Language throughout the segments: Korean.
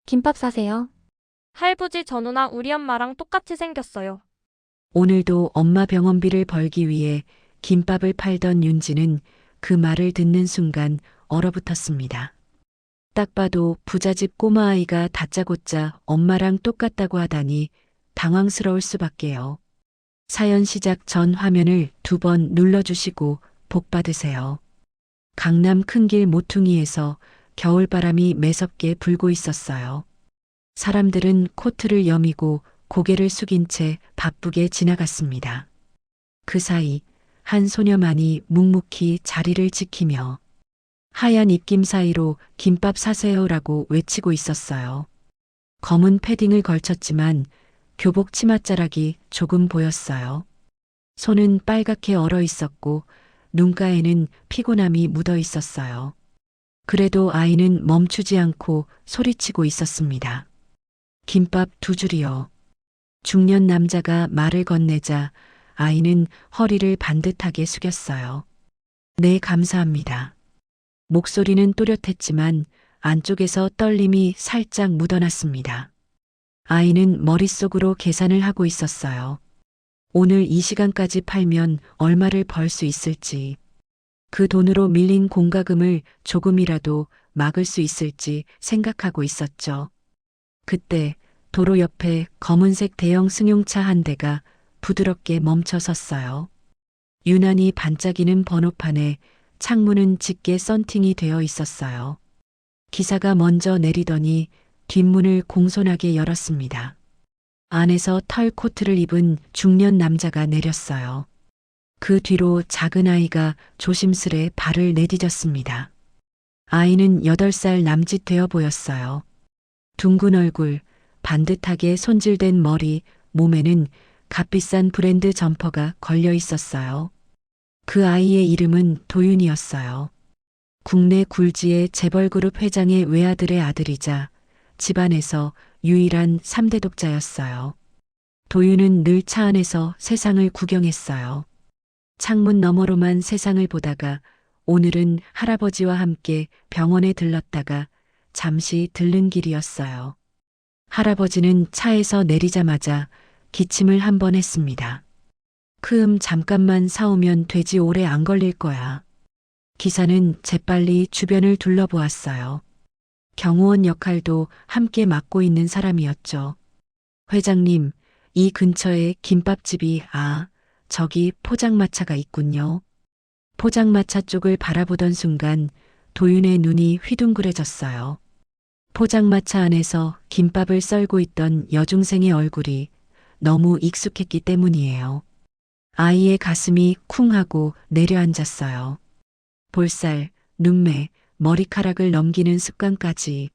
김밥 사세요. 할부지 전우나 우리 엄마랑 똑같이 생겼어요. 오늘도 엄마 병원비를 벌기 위해 김밥을 팔던 윤지는 그 말을 듣는 순간 얼어붙었습니다. 딱 봐도 부잣집 꼬마아이가 다짜고짜 엄마랑 똑같다고 하다니 당황스러울 수밖에요. 사연 시작 전 화면을 2번 눌러주시고 복 받으세요. 강남 큰길 모퉁이에서 겨울바람이 매섭게 불고 있었어요. 사람들은 코트를 여미고 고개를 숙인 채 바쁘게 지나갔습니다. 그 사이 한 소녀만이 묵묵히 자리를 지키며 하얀 입김 사이로 김밥 사세요라고 외치고 있었어요. 검은 패딩을 걸쳤지만 교복 치맛자락이 조금 보였어요. 손은 빨갛게 얼어 있었고 눈가에는 피곤함이 묻어 있었어요. 그래도 아이는 멈추지 않고 소리치고 있었습니다. 김밥 2줄이요. 중년 남자가 말을 건네자 아이는 허리를 반듯하게 숙였어요. 네, 감사합니다. 목소리는 또렷했지만 안쪽에서 떨림이 살짝 묻어났습니다. 아이는 머릿속으로 계산을 하고 있었어요. 오늘 이 시간까지 팔면 얼마를 벌 수 있을지, 그 돈으로 밀린 공과금을 조금이라도 막을 수 있을지 생각하고 있었죠. 그때 도로 옆에 검은색 대형 승용차 한 대가 부드럽게 멈춰 섰어요. 유난히 반짝이는 번호판에 창문은 짙게 썬팅이 되어 있었어요. 기사가 먼저 내리더니 뒷문을 공손하게 열었습니다. 안에서 털 코트를 입은 중년 남자가 내렸어요. 그 뒤로 작은 아이가 조심스레 발을 내디뎠습니다. 아이는 8살 남짓 되어 보였어요. 둥근 얼굴, 반듯하게 손질된 머리, 몸에는 값비싼 브랜드 점퍼가 걸려 있었어요. 그 아이의 이름은 도윤이었어요. 국내 굴지의 재벌그룹 회장의 외아들의 아들이자 집안에서 유일한 3대 독자였어요. 도윤은 늘 차 안에서 세상을 구경했어요. 창문 너머로만 세상을 보다가 오늘은 할아버지와 함께 병원에 들렀다가 잠시 들른 길이었어요. 할아버지는 차에서 내리자마자 기침을 한 번 했습니다. 잠깐만 사오면 되지 오래 안 걸릴 거야. 기사는 재빨리 주변을 둘러보았어요. 경호원 역할도 함께 맡고 있는 사람이었죠. 회장님, 이 근처에 김밥집이 저기 포장마차가 있군요. 포장마차 쪽을 바라보던 순간 도윤의 눈이 휘둥그레졌어요. 포장마차 안에서 김밥을 썰고 있던 여중생의 얼굴이 너무 익숙했기 때문이에요. 아이의 가슴이 쿵 하고 내려앉았어요. 볼살, 눈매, 머리카락을 넘기는 습관까지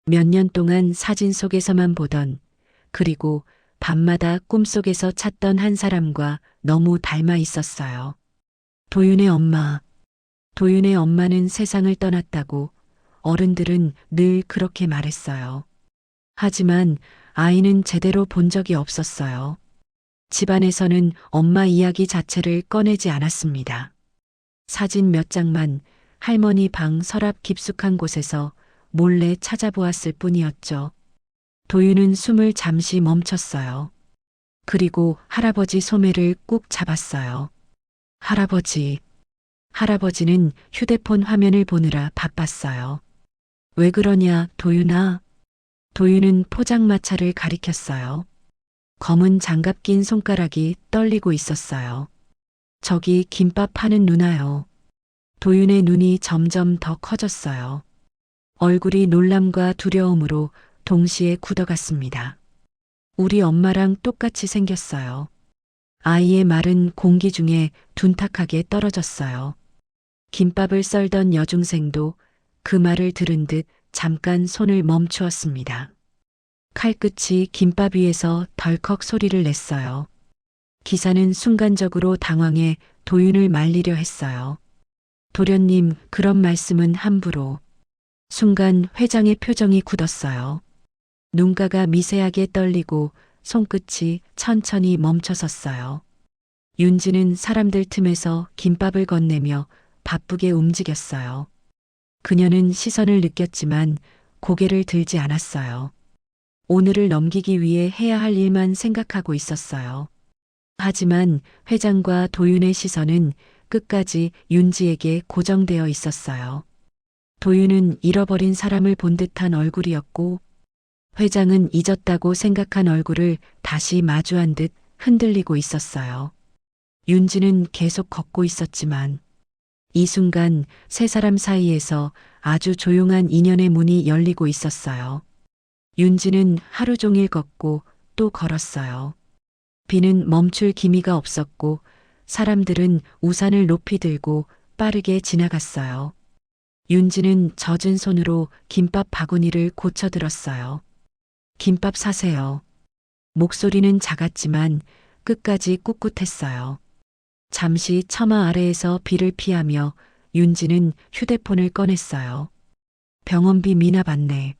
몇 년 동안 사진 속에서만 보던, 그리고 밤마다 꿈속에서 찾던 한 사람과 너무 닮아 있었어요. 도윤의 엄마. 도윤의 엄마는 세상을 떠났다고 어른들은 늘 그렇게 말했어요. 하지만 아이는 제대로 본 적이 없었어요. 집안에서는 엄마 이야기 자체를 꺼내지 않았습니다. 사진 몇 장만 할머니 방 서랍 깊숙한 곳에서 몰래 찾아보았을 뿐이었죠. 도윤은 숨을 잠시 멈췄어요. 그리고 할아버지 소매를 꾹 잡았어요. 할아버지. 할아버지는 휴대폰 화면을 보느라 바빴어요. 왜 그러냐, 도윤아? 도윤은 포장마차를 가리켰어요. 검은 장갑 낀 손가락이 떨리고 있었어요. 저기 김밥 파는 누나요. 도윤의 눈이 점점 더 커졌어요. 얼굴이 놀람과 두려움으로 동시에 굳어갔습니다. 우리 엄마랑 똑같이 생겼어요. 아이의 말은 공기 중에 둔탁하게 떨어졌어요. 김밥을 썰던 여중생도 그 말을 들은 듯 잠깐 손을 멈추었습니다. 칼끝이 김밥 위에서 덜컥 소리를 냈어요. 기사는 순간적으로 당황해 도윤을 말리려 했어요. 도련님, 그런 말씀은 함부로. 순간 회장의 표정이 굳었어요. 눈가가 미세하게 떨리고 손끝이 천천히 멈춰섰어요. 윤지는 사람들 틈에서 김밥을 건네며 바쁘게 움직였어요. 그녀는 시선을 느꼈지만 고개를 들지 않았어요. 오늘을 넘기기 위해 해야 할 일만 생각하고 있었어요. 하지만 회장과 도윤의 시선은 끝까지 윤지에게 고정되어 있었어요. 도윤은 잃어버린 사람을 본 듯한 얼굴이었고, 회장은 잊었다고 생각한 얼굴을 다시 마주한 듯 흔들리고 있었어요. 윤지는 계속 걷고 있었지만, 이 순간 세 사람 사이에서 아주 조용한 인연의 문이 열리고 있었어요. 윤지는 하루 종일 걷고 또 걸었어요. 비는 멈출 기미가 없었고 사람들은 우산을 높이 들고 빠르게 지나갔어요. 윤지는 젖은 손으로 김밥 바구니를 고쳐들었어요. 김밥 사세요. 목소리는 작았지만 끝까지 꿋꿋했어요. 잠시 처마 아래에서 비를 피하며 윤지는 휴대폰을 꺼냈어요. 병원비 미나 받네.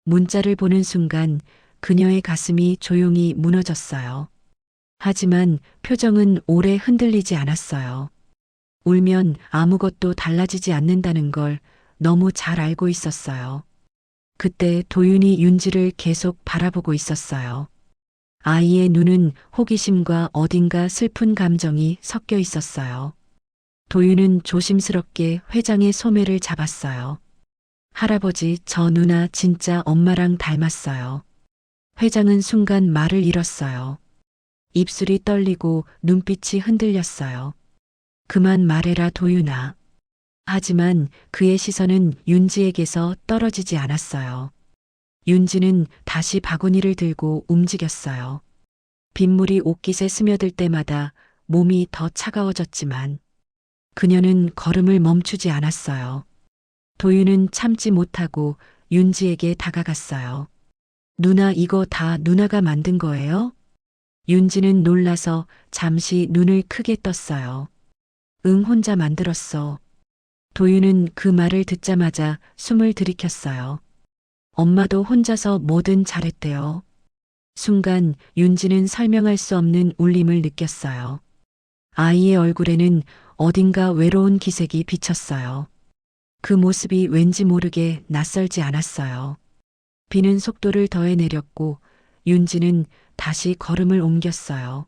문자를 보는 순간 그녀의 가슴이 조용히 무너졌어요. 하지만 표정은 오래 흔들리지 않았어요. 울면 아무것도 달라지지 않는다는 걸 너무 잘 알고 있었어요. 그때 도윤이 윤지를 계속 바라보고 있었어요. 아이의 눈은 호기심과 어딘가 슬픈 감정이 섞여 있었어요. 도윤은 조심스럽게 회장의 소매를 잡았어요. 할아버지, 저 누나 진짜 엄마랑 닮았어요. 회장은 순간 말을 잃었어요. 입술이 떨리고 눈빛이 흔들렸어요. 그만 말해라, 도윤아. 하지만 그의 시선은 윤지에게서 떨어지지 않았어요. 윤지는 다시 바구니를 들고 움직였어요. 빗물이 옷깃에 스며들 때마다 몸이 더 차가워졌지만 그녀는 걸음을 멈추지 않았어요. 도윤은 참지 못하고 윤지에게 다가갔어요. 누나, 이거 다 누나가 만든 거예요? 윤지는 놀라서 잠시 눈을 크게 떴어요. 응, 혼자 만들었어. 도윤은 그 말을 듣자마자 숨을 들이켰어요. 엄마도 혼자서 뭐든 잘했대요. 순간 윤지는 설명할 수 없는 울림을 느꼈어요. 아이의 얼굴에는 어딘가 외로운 기색이 비쳤어요. 그 모습이 왠지 모르게 낯설지 않았어요. 비는 속도를 더해 내렸고 윤지는 다시 걸음을 옮겼어요.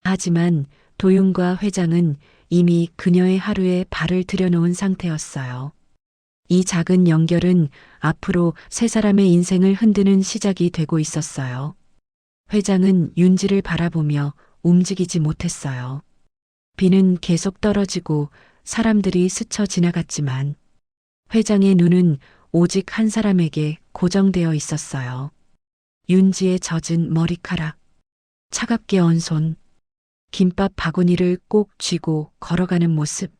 하지만 도윤과 회장은 이미 그녀의 하루에 발을 들여놓은 상태였어요. 이 작은 연결은 앞으로 세 사람의 인생을 흔드는 시작이 되고 있었어요. 회장은 윤지를 바라보며 움직이지 못했어요. 비는 계속 떨어지고 사람들이 스쳐 지나갔지만 회장의 눈은 오직 한 사람에게 고정되어 있었어요. 윤지의 젖은 머리카락, 차갑게 언 손, 김밥 바구니를 꼭 쥐고 걸어가는 모습.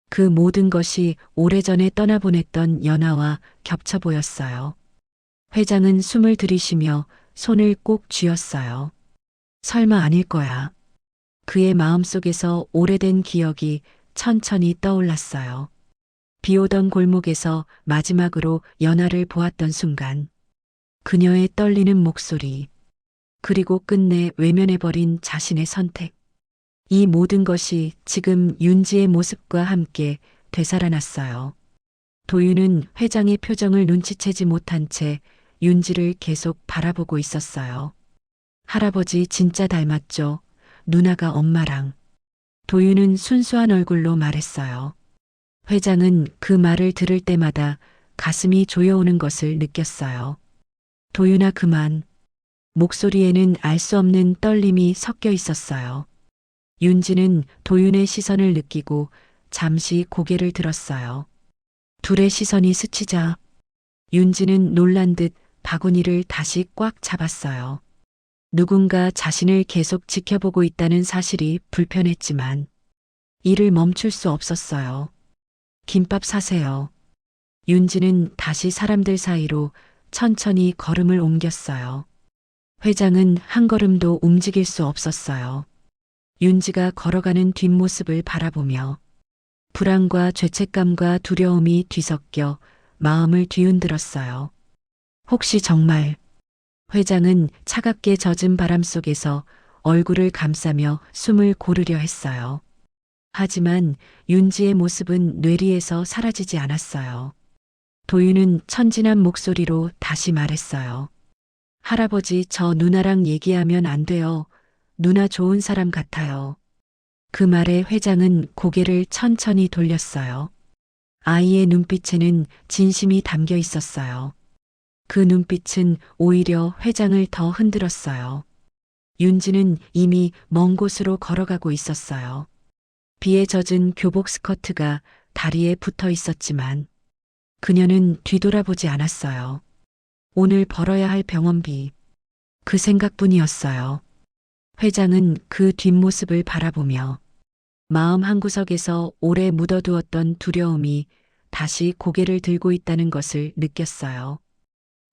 그 모든 것이 오래전에 떠나보냈던 연하와 겹쳐 보였어요. 회장은 숨을 들이쉬며 손을 꼭 쥐었어요. 설마 아닐 거야. 그의 마음속에서 오래된 기억이 천천히 떠올랐어요. 비 오던 골목에서 마지막으로 연하를 보았던 순간, 그녀의 떨리는 목소리, 그리고 끝내 외면해버린 자신의 선택. 이 모든 것이 지금 윤지의 모습과 함께 되살아났어요. 도윤은 회장의 표정을 눈치채지 못한 채 윤지를 계속 바라보고 있었어요. 할아버지 진짜 닮았죠? 누나가 엄마랑. 도윤은 순수한 얼굴로 말했어요. 회장은 그 말을 들을 때마다 가슴이 조여오는 것을 느꼈어요. 도윤아, 그만. 목소리에는 알 수 없는 떨림이 섞여 있었어요. 윤지는 도윤의 시선을 느끼고 잠시 고개를 들었어요. 둘의 시선이 스치자 윤지는 놀란 듯 바구니를 다시 꽉 잡았어요. 누군가 자신을 계속 지켜보고 있다는 사실이 불편했지만 이를 멈출 수 없었어요. 김밥 사세요. 윤지는 다시 사람들 사이로 천천히 걸음을 옮겼어요. 회장은 한 걸음도 움직일 수 없었어요. 윤지가 걸어가는 뒷모습을 바라보며 불안과 죄책감과 두려움이 뒤섞여 마음을 뒤흔들었어요. 혹시 정말. 회장은 차갑게 젖은 바람 속에서 얼굴을 감싸며 숨을 고르려 했어요. 하지만 윤지의 모습은 뇌리에서 사라지지 않았어요. 도윤은 천진한 목소리로 다시 말했어요. 할아버지, 저 누나랑 얘기하면 안 돼요. 누나 좋은 사람 같아요. 그 말에 회장은 고개를 천천히 돌렸어요. 아이의 눈빛에는 진심이 담겨 있었어요. 그 눈빛은 오히려 회장을 더 흔들었어요. 윤지는 이미 먼 곳으로 걸어가고 있었어요. 비에 젖은 교복 스커트가 다리에 붙어 있었지만 그녀는 뒤돌아보지 않았어요. 오늘 벌어야 할 병원비. 그 생각뿐이었어요. 회장은 그 뒷모습을 바라보며 마음 한구석에서 오래 묻어두었던 두려움이 다시 고개를 들고 있다는 것을 느꼈어요.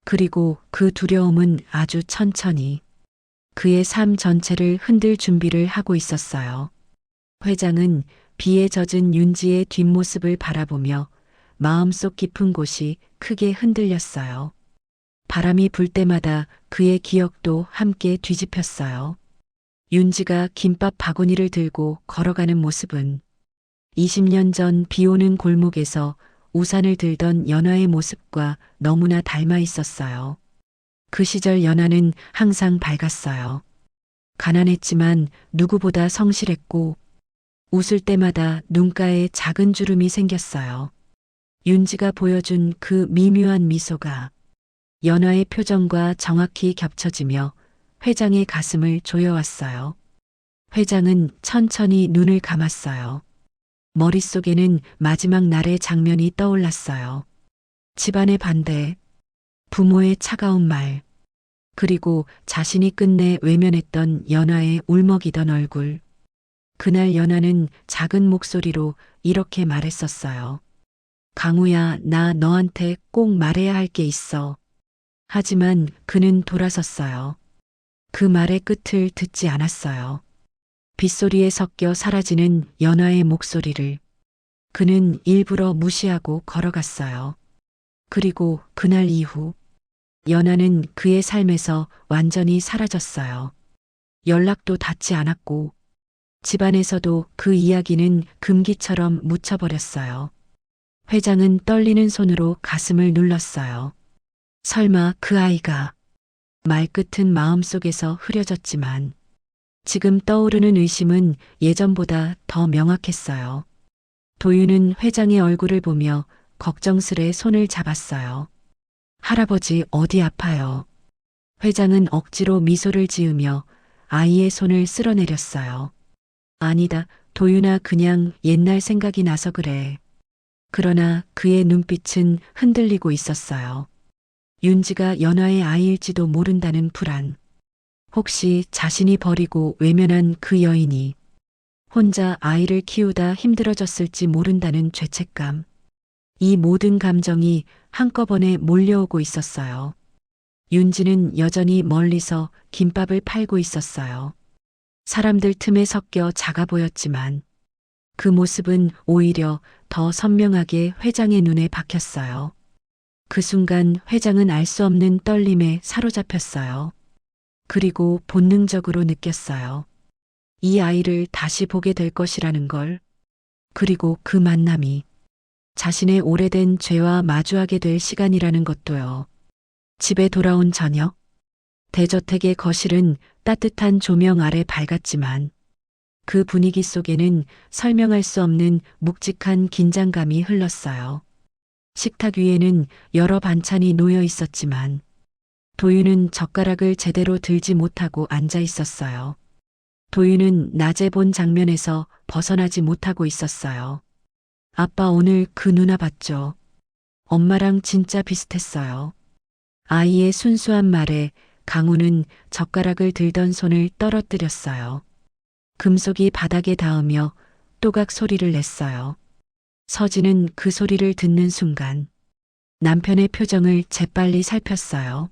그리고 그 두려움은 아주 천천히 그의 삶 전체를 흔들 준비를 하고 있었어요. 회장은 비에 젖은 윤지의 뒷모습을 바라보며 마음속 깊은 곳이 크게 흔들렸어요. 바람이 불 때마다 그의 기억도 함께 뒤집혔어요. 윤지가 김밥 바구니를 들고 걸어가는 모습은 20년 전 비 오는 골목에서 우산을 들던 연하의 모습과 너무나 닮아 있었어요. 그 시절 연하는 항상 밝았어요. 가난했지만 누구보다 성실했고 웃을 때마다 눈가에 작은 주름이 생겼어요. 윤지가 보여준 그 미묘한 미소가 연하의 표정과 정확히 겹쳐지며 회장의 가슴을 조여왔어요. 회장은 천천히 눈을 감았어요. 머릿속에는 마지막 날의 장면이 떠올랐어요. 집안의 반대, 부모의 차가운 말, 그리고 자신이 끝내 외면했던 연하의 울먹이던 얼굴. 그날 연하는 작은 목소리로 이렇게 말했었어요. 강우야, 나 너한테 꼭 말해야 할 게 있어. 하지만 그는 돌아섰어요. 그 말의 끝을 듣지 않았어요. 빗소리에 섞여 사라지는 연하의 목소리를 그는 일부러 무시하고 걸어갔어요. 그리고 그날 이후 연하는 그의 삶에서 완전히 사라졌어요. 연락도 닿지 않았고 집안에서도 그 이야기는 금기처럼 묻혀버렸어요. 회장은 떨리는 손으로 가슴을 눌렀어요. 설마 그 아이가 말끝은 마음속에서 흐려졌지만 지금 떠오르는 의심은 예전보다 더 명확했어요. 도윤은 회장의 얼굴을 보며 걱정스레 손을 잡았어요. 할아버지 어디 아파요? 회장은 억지로 미소를 지으며 아이의 손을 쓸어내렸어요. 아니다, 도윤아, 그냥 옛날 생각이 나서 그래. 그러나 그의 눈빛은 흔들리고 있었어요. 윤지가 연하의 아이일지도 모른다는 불안. 혹시 자신이 버리고 외면한 그 여인이 혼자 아이를 키우다 힘들어졌을지 모른다는 죄책감. 이 모든 감정이 한꺼번에 몰려오고 있었어요. 윤지는 여전히 멀리서 김밥을 팔고 있었어요. 사람들 틈에 섞여 작아 보였지만 그 모습은 오히려 더 선명하게 회장의 눈에 박혔어요. 그 순간 회장은 알 수 없는 떨림에 사로잡혔어요. 그리고 본능적으로 느꼈어요. 이 아이를 다시 보게 될 것이라는 걸. 그리고 그 만남이 자신의 오래된 죄와 마주하게 될 시간이라는 것도요. 집에 돌아온 저녁, 대저택의 거실은 따뜻한 조명 아래 밝았지만 그 분위기 속에는 설명할 수 없는 묵직한 긴장감이 흘렀어요. 식탁 위에는 여러 반찬이 놓여 있었지만 도윤은 젓가락을 제대로 들지 못하고 앉아 있었어요. 도윤은 낮에 본 장면에서 벗어나지 못하고 있었어요. 아빠 오늘 그 누나 봤죠? 엄마랑 진짜 비슷했어요. 아이의 순수한 말에 강우는 젓가락을 들던 손을 떨어뜨렸어요. 금속이 바닥에 닿으며 또각 소리를 냈어요. 서진은 그 소리를 듣는 순간 남편의 표정을 재빨리 살폈어요.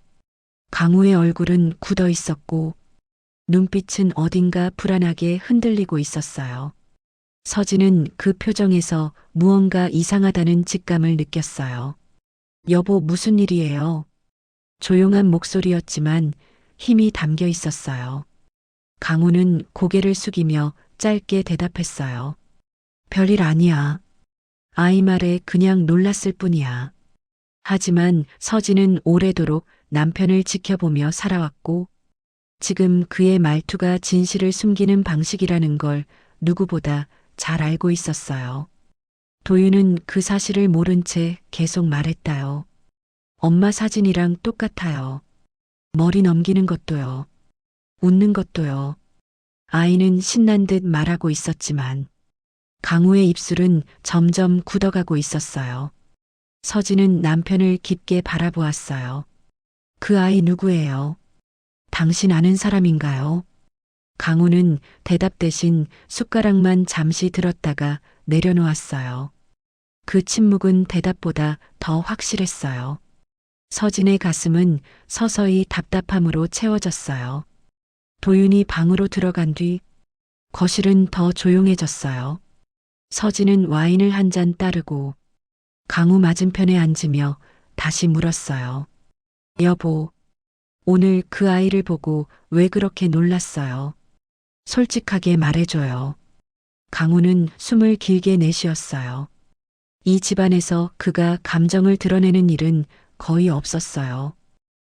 강우의 얼굴은 굳어 있었고 눈빛은 어딘가 불안하게 흔들리고 있었어요. 서진은 그 표정에서 무언가 이상하다는 직감을 느꼈어요. 여보, 무슨 일이에요? 조용한 목소리였지만 힘이 담겨 있었어요. 강우는 고개를 숙이며 짧게 대답했어요. 별일 아니야. 아이 말에 그냥 놀랐을 뿐이야. 하지만 서진은 오래도록 남편을 지켜보며 살아왔고 지금 그의 말투가 진실을 숨기는 방식이라는 걸 누구보다 잘 알고 있었어요. 도윤은 그 사실을 모른 채 계속 말했다요. 엄마 사진이랑 똑같아요. 머리 넘기는 것도요. 웃는 것도요. 아이는 신난 듯 말하고 있었지만 강우의 입술은 점점 굳어가고 있었어요. 서진은 남편을 깊게 바라보았어요. 그 아이 누구예요? 당신 아는 사람인가요? 강우는 대답 대신 숟가락만 잠시 들었다가 내려놓았어요. 그 침묵은 대답보다 더 확실했어요. 서진의 가슴은 서서히 답답함으로 채워졌어요. 도윤이 방으로 들어간 뒤 거실은 더 조용해졌어요. 서진은 와인을 한 잔 따르고 강우 맞은편에 앉으며 다시 물었어요. 여보, 오늘 그 아이를 보고 왜 그렇게 놀랐어요? 솔직하게 말해줘요. 강우는 숨을 길게 내쉬었어요. 이 집안에서 그가 감정을 드러내는 일은 거의 없었어요.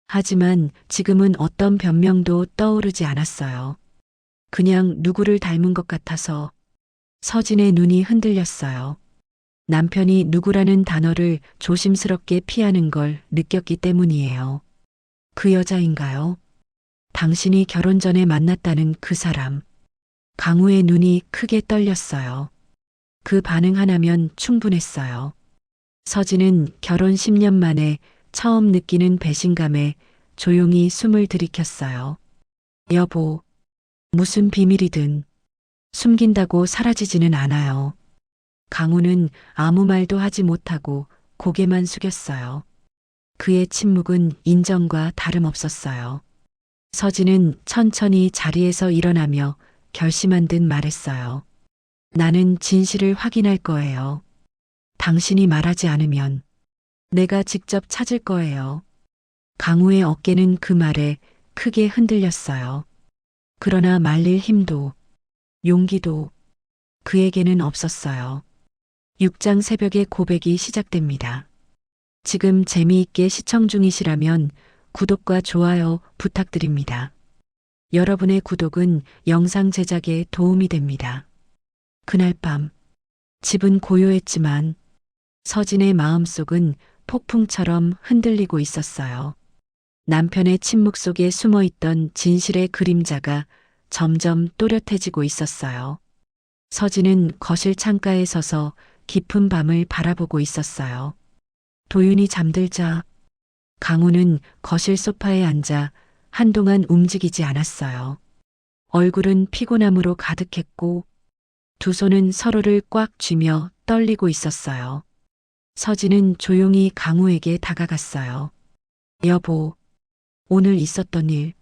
하지만 지금은 어떤 변명도 떠오르지 않았어요. 그냥 누구를 닮은 것 같아서 서진의 눈이 흔들렸어요. 남편이 누구라는 단어를 조심스럽게 피하는 걸 느꼈기 때문이에요. 그 여자인가요? 당신이 결혼 전에 만났다는 그 사람. 강우의 눈이 크게 떨렸어요. 그 반응 하나면 충분했어요. 서진은 결혼 10년 만에 처음 느끼는 배신감에 조용히 숨을 들이켰어요. 여보, 무슨 비밀이든 숨긴다고 사라지지는 않아요. 강우는 아무 말도 하지 못하고 고개만 숙였어요. 그의 침묵은 인정과 다름없었어요. 서진은 천천히 자리에서 일어나며 결심한 듯 말했어요. 나는 진실을 확인할 거예요. 당신이 말하지 않으면 내가 직접 찾을 거예요. 강우의 어깨는 그 말에 크게 흔들렸어요. 그러나 말릴 힘도 용기도 그에게는 없었어요. 6장 새벽의 고백이 시작됩니다. 지금 재미있게 시청 중이시라면 구독과 좋아요 부탁드립니다. 여러분의 구독은 영상 제작에 도움이 됩니다. 그날 밤, 집은 고요했지만 서진의 마음속은 폭풍처럼 흔들리고 있었어요. 남편의 침묵 속에 숨어 있던 진실의 그림자가 점점 또렷해지고 있었어요. 서진은 거실 창가에 서서 깊은 밤을 바라보고 있었어요. 도윤이 잠들자 강우는 거실 소파에 앉아 한동안 움직이지 않았어요. 얼굴은 피곤함으로 가득했고 두 손은 서로를 꽉 쥐며 떨리고 있었어요. 서진은 조용히 강우에게 다가갔어요. 여보, 오늘 있었던 일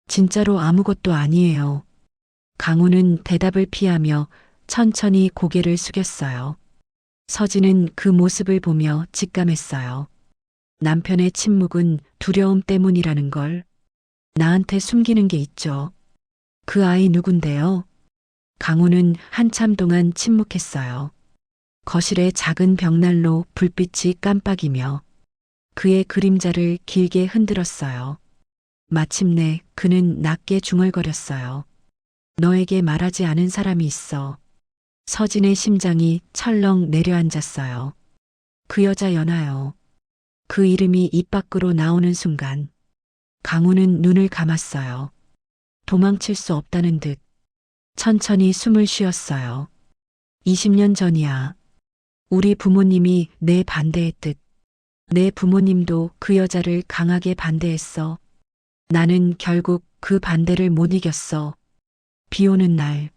진짜로 아무것도 아니에요. 강우는 대답을 피하며 천천히 고개를 숙였어요. 서진은 그 모습을 보며 직감했어요. 남편의 침묵은 두려움 때문이라는 걸 나한테 숨기는 게 있죠. 그 아이 누군데요? 강우는 한참 동안 침묵했어요. 거실의 작은 벽난로 불빛이 깜빡이며 그의 그림자를 길게 흔들었어요. 마침내 그는 낮게 중얼거렸어요. 너에게 말하지 않은 사람이 있어. 서진의 심장이 철렁 내려앉았어요. 그 여자 연하요. 그 이름이 입 밖으로 나오는 순간 강우는 눈을 감았어요. 도망칠 수 없다는 듯 천천히 숨을 쉬었어요. 20년 전이야. 우리 부모님이 내 반대했듯 내 부모님도 그 여자를 강하게 반대했어. 나는 결국 그 반대를 못 이겼어. 비 오는 날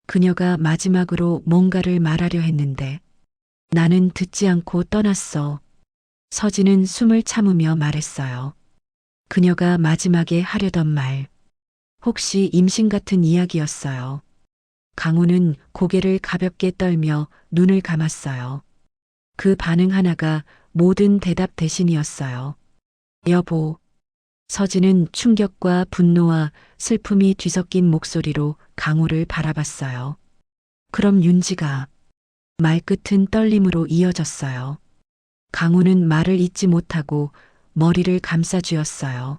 그녀가 마지막으로 뭔가를 말하려 했는데 나는 듣지 않고 떠났어. 서진은 숨을 참으며 말했어요. 그녀가 마지막에 하려던 말. 혹시 임신 같은 이야기였어요. 강우는 고개를 가볍게 떨며 눈을 감았어요. 그 반응 하나가 모든 대답 대신이었어요. 여보. 서진은 충격과 분노와 슬픔이 뒤섞인 목소리로 강우를 바라봤어요. 그럼 윤지가 말끝은 떨림으로 이어졌어요. 강우는 말을 잇지 못하고 머리를 감싸쥐었어요.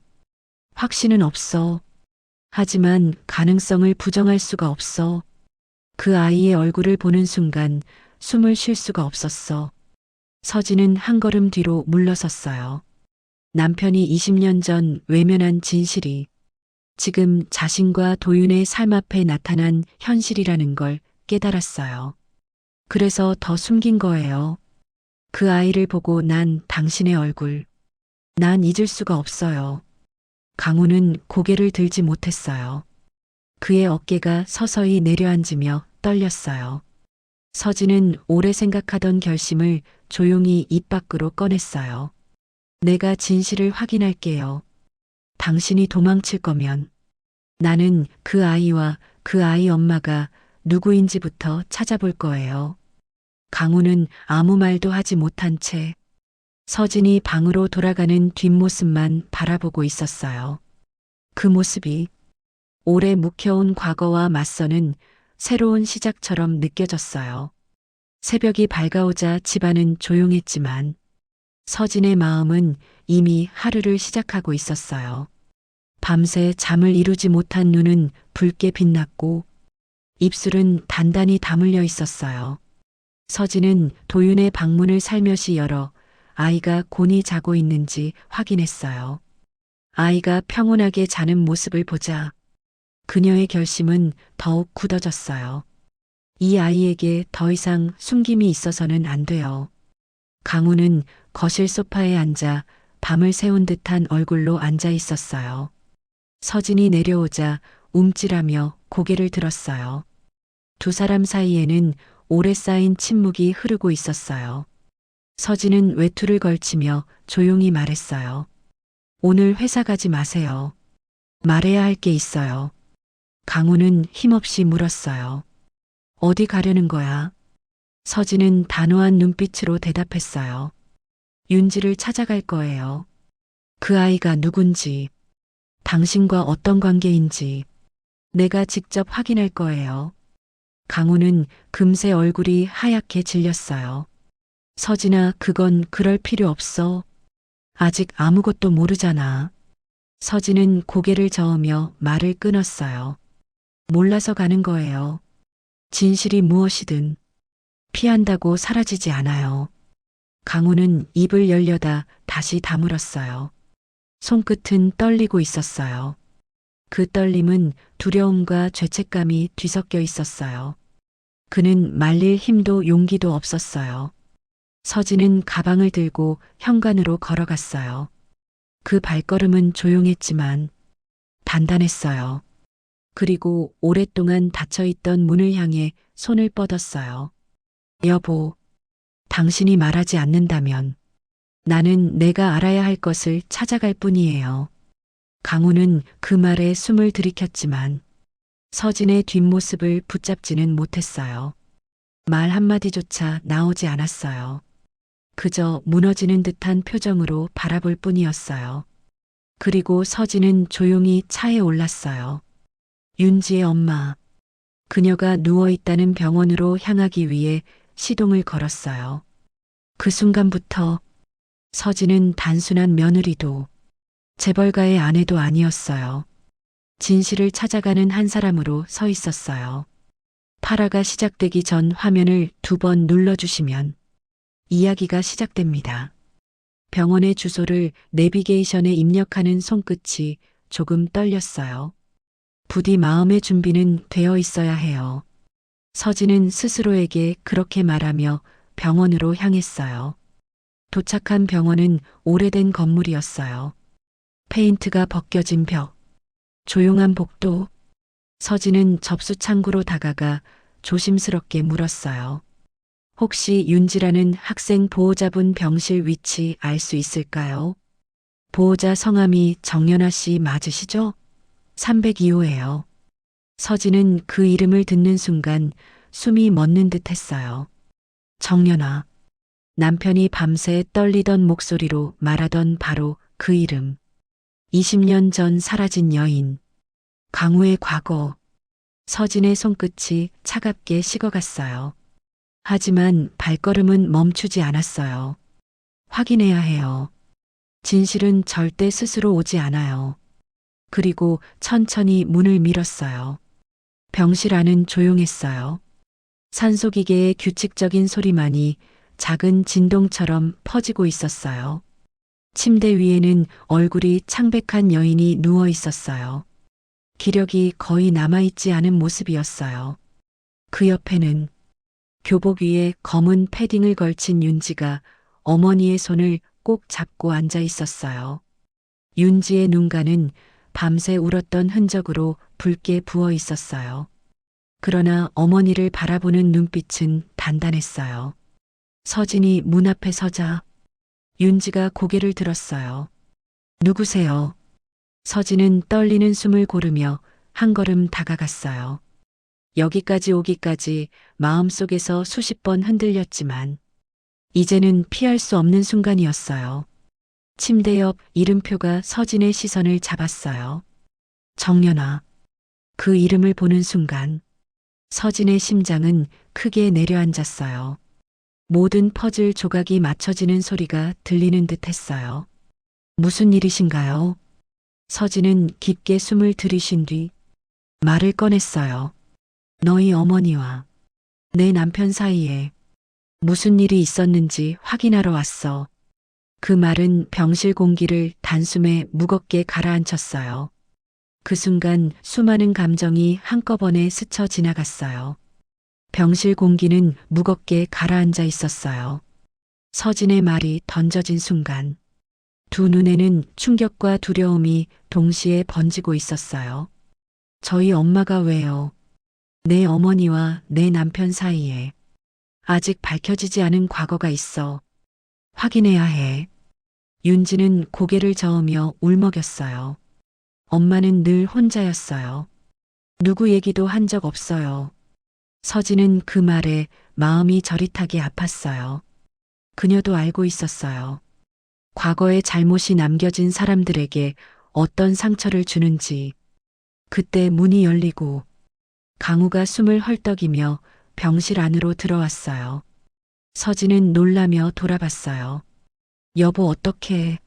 확신은 없어. 하지만 가능성을 부정할 수가 없어. 그 아이의 얼굴을 보는 순간 숨을 쉴 수가 없었어. 서진은 한 걸음 뒤로 물러섰어요. 남편이 20년 전 외면한 진실이 지금 자신과 도윤의 삶 앞에 나타난 현실이라는 걸 깨달았어요. 그래서 더 숨긴 거예요. 그 아이를 보고 난 당신의 얼굴. 난 잊을 수가 없어요. 강우는 고개를 들지 못했어요. 그의 어깨가 서서히 내려앉으며 떨렸어요. 서진은 오래 생각하던 결심을 조용히 입 밖으로 꺼냈어요. 내가 진실을 확인할게요. 당신이 도망칠 거면 나는 그 아이와 그 아이 엄마가 누구인지부터 찾아볼 거예요. 강우는 아무 말도 하지 못한 채 서진이 방으로 돌아가는 뒷모습만 바라보고 있었어요. 그 모습이 오래 묵혀온 과거와 맞서는 새로운 시작처럼 느껴졌어요. 새벽이 밝아오자 집안은 조용했지만 서진의 마음은 이미 하루를 시작하고 있었어요. 밤새 잠을 이루지 못한 눈은 붉게 빛났고 입술은 단단히 다물려 있었어요. 서진은 도윤의 방문을 살며시 열어 아이가 곤히 자고 있는지 확인했어요. 아이가 평온하게 자는 모습을 보자 그녀의 결심은 더욱 굳어졌어요. 이 아이에게 더 이상 숨김이 있어서는 안 돼요. 강우는 거실 소파에 앉아 밤을 새운 듯한 얼굴로 앉아 있었어요. 서진이 내려오자 움찔하며 고개를 들었어요. 두 사람 사이에는 오래 쌓인 침묵이 흐르고 있었어요. 서진은 외투를 걸치며 조용히 말했어요. 오늘 회사 가지 마세요. 말해야 할 게 있어요. 강우는 힘없이 물었어요. 어디 가려는 거야? 서진은 단호한 눈빛으로 대답했어요. 윤지를 찾아갈 거예요. 그 아이가 누군지, 당신과 어떤 관계인지 내가 직접 확인할 거예요. 강우는 금세 얼굴이 하얗게 질렸어요. 서진아, 그건 그럴 필요 없어. 아직 아무것도 모르잖아. 서진은 고개를 저으며 말을 끊었어요. 몰라서 가는 거예요. 진실이 무엇이든 피한다고 사라지지 않아요. 강우는 입을 열려다 다시 다물었어요. 손끝은 떨리고 있었어요. 그 떨림은 두려움과 죄책감이 뒤섞여 있었어요. 그는 말릴 힘도 용기도 없었어요. 서진은 가방을 들고 현관으로 걸어갔어요. 그 발걸음은 조용했지만 단단했어요. 그리고 오랫동안 닫혀있던 문을 향해 손을 뻗었어요. 여보, 당신이 말하지 않는다면 나는 내가 알아야 할 것을 찾아갈 뿐이에요. 강우는 그 말에 숨을 들이켰지만 서진의 뒷모습을 붙잡지는 못했어요. 말 한마디조차 나오지 않았어요. 그저 무너지는 듯한 표정으로 바라볼 뿐이었어요. 그리고 서진은 조용히 차에 올랐어요. 윤지의 엄마. 그녀가 누워있다는 병원으로 향하기 위해 시동을 걸었어요. 그 순간부터 서진은 단순한 며느리도 재벌가의 아내도 아니었어요. 진실을 찾아가는 한 사람으로 서 있었어요. 파라가 시작되기 전 화면을 2번 눌러주시면 이야기가 시작됩니다. 병원의 주소를 내비게이션에 입력하는 손끝이 조금 떨렸어요. 부디 마음의 준비는 되어 있어야 해요. 서진은 스스로에게 그렇게 말하며 병원으로 향했어요. 도착한 병원은 오래된 건물이었어요. 페인트가 벗겨진 벽, 조용한 복도. 서진은 접수 창구로 다가가 조심스럽게 물었어요. 혹시 윤지라는 학생 보호자분 병실 위치 알 수 있을까요? 보호자 성함이 정연아 씨 맞으시죠? 302호예요. 서진은 그 이름을 듣는 순간 숨이 멎는 듯 했어요. 정연아. 남편이 밤새 떨리던 목소리로 말하던 바로 그 이름. 20년 전 사라진 여인. 강우의 과거. 서진의 손끝이 차갑게 식어갔어요. 하지만 발걸음은 멈추지 않았어요. 확인해야 해요. 진실은 절대 스스로 오지 않아요. 그리고 천천히 문을 밀었어요. 병실 안은 조용했어요. 산소기계의 규칙적인 소리만이 작은 진동처럼 퍼지고 있었어요. 침대 위에는 얼굴이 창백한 여인이 누워 있었어요. 기력이 거의 남아있지 않은 모습이었어요. 그 옆에는 교복 위에 검은 패딩을 걸친 윤지가 어머니의 손을 꼭 잡고 앉아 있었어요. 윤지의 눈가는 밤새 울었던 흔적으로 붉게 부어 있었어요. 그러나 어머니를 바라보는 눈빛은 단단했어요. 서진이 문 앞에 서자 윤지가 고개를 들었어요. 누구세요? 서진은 떨리는 숨을 고르며 한 걸음 다가갔어요. 여기까지 오기까지 마음속에서 수십 번 흔들렸지만 이제는 피할 수 없는 순간이었어요. 침대 옆 이름표가 서진의 시선을 잡았어요. 정연아. 그 이름을 보는 순간 서진의 심장은 크게 내려앉았어요. 모든 퍼즐 조각이 맞춰지는 소리가 들리는 듯 했어요. 무슨 일이신가요? 서진은 깊게 숨을 들이쉰 뒤 말을 꺼냈어요. 너희 어머니와 내 남편 사이에 무슨 일이 있었는지 확인하러 왔어. 그 말은 병실 공기를 단숨에 무겁게 가라앉혔어요. 그 순간 수많은 감정이 한꺼번에 스쳐 지나갔어요. 병실 공기는 무겁게 가라앉아 있었어요. 서진의 말이 던져진 순간 두 눈에는 충격과 두려움이 동시에 번지고 있었어요. 저희 엄마가 왜요? 내 어머니와 내 남편 사이에 아직 밝혀지지 않은 과거가 있어. 확인해야 해. 윤지는 고개를 저으며 울먹였어요. 엄마는 늘 혼자였어요. 누구 얘기도 한 적 없어요. 서진은 그 말에 마음이 저릿하게 아팠어요. 그녀도 알고 있었어요. 과거의 잘못이 남겨진 사람들에게 어떤 상처를 주는지. 그때 문이 열리고 강우가 숨을 헐떡이며 병실 안으로 들어왔어요. 서진은 놀라며 돌아봤어요. 여보 어떡해.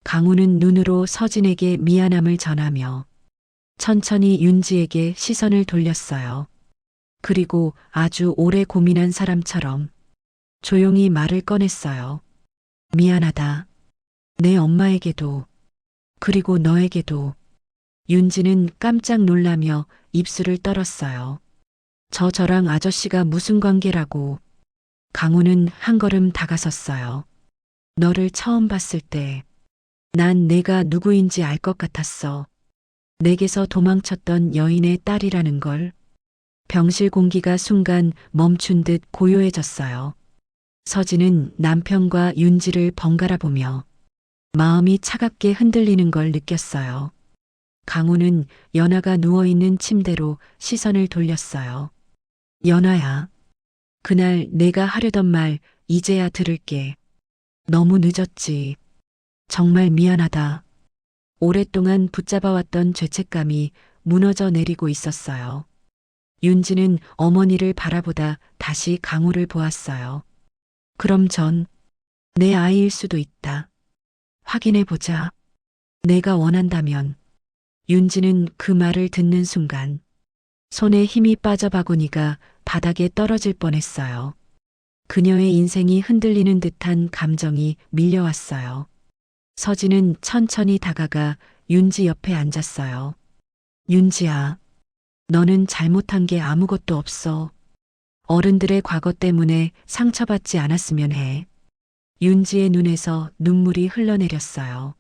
강우는 눈으로 서진에게 미안함을 전하며 천천히 윤지에게 시선을 돌렸어요. 그리고 아주 오래 고민한 사람처럼 조용히 말을 꺼냈어요. 미안하다. 내 엄마에게도, 그리고 너에게도. 윤지는 깜짝 놀라며 입술을 떨었어요. 저랑 아저씨가 무슨 관계라고. 강우는 한 걸음 다가섰어요. 너를 처음 봤을 때 난 내가 누구인지 알 것 같았어. 내게서 도망쳤던 여인의 딸이라는 걸. 병실 공기가 순간 멈춘 듯 고요해졌어요. 서진은 남편과 윤지를 번갈아 보며 마음이 차갑게 흔들리는 걸 느꼈어요. 강우는 연아가 누워있는 침대로 시선을 돌렸어요. 연아야. 그날 내가 하려던 말 이제야 들을게. 너무 늦었지. 정말 미안하다. 오랫동안 붙잡아왔던 죄책감이 무너져 내리고 있었어요. 윤지는 어머니를 바라보다 다시 강우를 보았어요. 그럼 전 내 아이일 수도 있다. 확인해보자. 내가 원한다면. 윤지는 그 말을 듣는 순간 손에 힘이 빠져 바구니가 바닥에 떨어질 뻔했어요. 그녀의 인생이 흔들리는 듯한 감정이 밀려왔어요. 서진은 천천히 다가가 윤지 옆에 앉았어요. 윤지야, 너는 잘못한 게 아무것도 없어. 어른들의 과거 때문에 상처받지 않았으면 해. 윤지의 눈에서 눈물이 흘러내렸어요.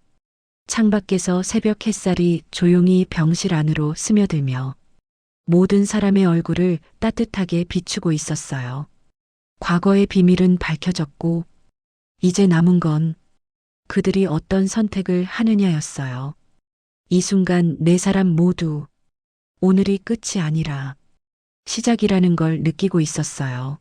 창밖에서 새벽 햇살이 조용히 병실 안으로 스며들며 모든 사람의 얼굴을 따뜻하게 비추고 있었어요. 과거의 비밀은 밝혀졌고 이제 남은 건 그들이 어떤 선택을 하느냐였어요. 이 순간 네 사람 모두 오늘이 끝이 아니라 시작이라는 걸 느끼고 있었어요.